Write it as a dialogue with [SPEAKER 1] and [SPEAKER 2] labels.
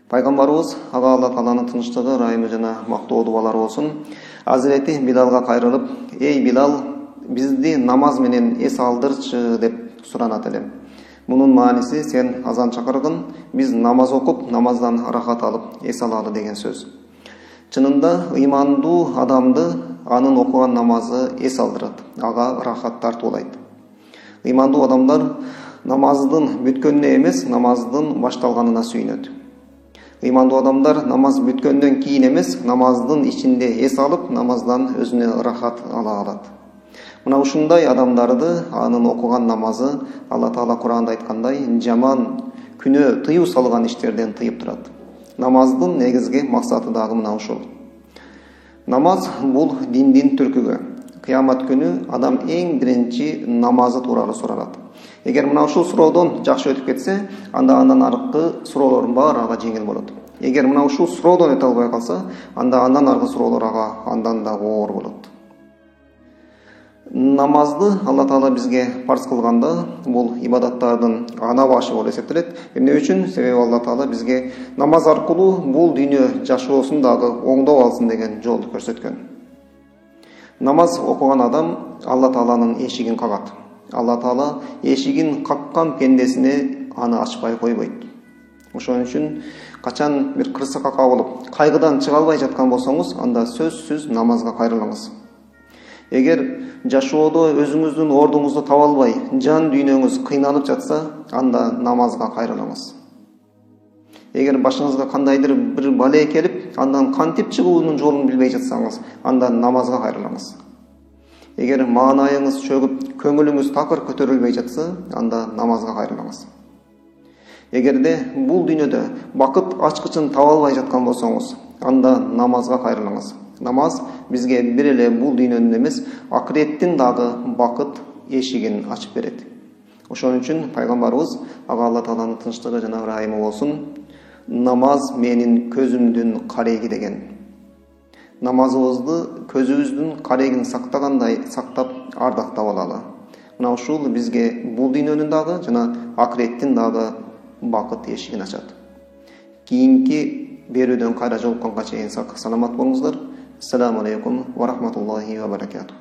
[SPEAKER 1] Пайгамбарыбыз ага Алла Тааланын тынчтыгы, ырайымы жана мактоо дубалары болсун. Азирети Билалга кайрылып, "Эй Билал, бизди намаз менен эс алдырчы" деп суранат эле. Мунун мааниси сен азан чакыргын, биз намаз окуп, намаздан рахат алып эс алалы деген сөз. Чынында ыймандуу адамды анын окуган намазы эс алдырат, ага рахат тартуулайт. Ыймандуу адамдар намаздын бүткөнүнө эмес, намаздын башталганына сүйүнөт. Ыймандуу адамдар намаз бүткөндөн кийин эмес, намаздын ичинде эс алып, намаздан өзүнө рахат ала алат. Мына ушундай адамдарды анын окуган намазы Алла Таала Кур'анда айткандай, жаман, күнөө тыюу салган иштерден тыйып турат. Намаздын негизги максаты дагы мына ушул. Намаз бул диндин түркүгү. Кыямат күнү адам эң биринчи намазы тууралуу суралат. Эгер мына ушул суроодон жакшы өтүп кетсе, анда андан аркы суроолордун баары ага жеңил болот. Эгер мына ушул суроодон өтө албай калса, анда андан аркы суроолор ага андан да оор болот. Намазды Алла Таала бизге парз кылганда, бул ибадаттардын ана башы болуп эсептелет. Эмне үчүн? Себеби Алла Таала бизге намаз аркылуу бул дүйнө жашоосун дагы оңдоп алсын деген жолду көрсөткөн. Намаз окуган адам Алла Тааланын эшигин кагат. Алла Таала эшигин каккан пендесине аны ачпай койбойт. Ошон үчүн качан бир кырсыкка болуп, кайгыдан чыга албай жаткан болсоңуз, анда сөзсүз намазга кайрылыңыз. Эгер жашоодо өзүңүздүн ордуңузду таба албай, жан дүйнөңүз кыйналып жатса, анда намазга кайрылыңыз. Эгер башыңызга кандайдыр бир бале келип, андан кантип чыгуунун жолун билбей жатсаңыз, анда намазга кайрылыңыз. Эгер маанайыңыз чөгүп, көңүлүңүз такыр көтөрүлбөй жатса, анда намазга кайрылыңыз. Эгерде бул дүйнөдө бакыт ачкычын таба албай жаткан болсоңуз, анда намазга кайрылыңыз. Намаз бизге бир эле бул дүйнөнүн эмес, акыреттин дагы бакыт эшигин ачып берет. Ошон үчүн пайгамбарыбыз, ага Алла Тааланын тынчтыгы жана ырайымы болсун, намаз менин көзүмдүн кареги деген. Намазыбызды көзүбүздүн карегин сактагандай сактап, ардактап алалы. Мына ушул бизге бул дүйнөнүн дагы жана акыреттин дагы бакыт эшигин ачат. Кийинки берүүдөн кайра жолукканга чейин сак саламат болуңуздар. Ассаламу алейкум ва рахматуллахи ва баракатух.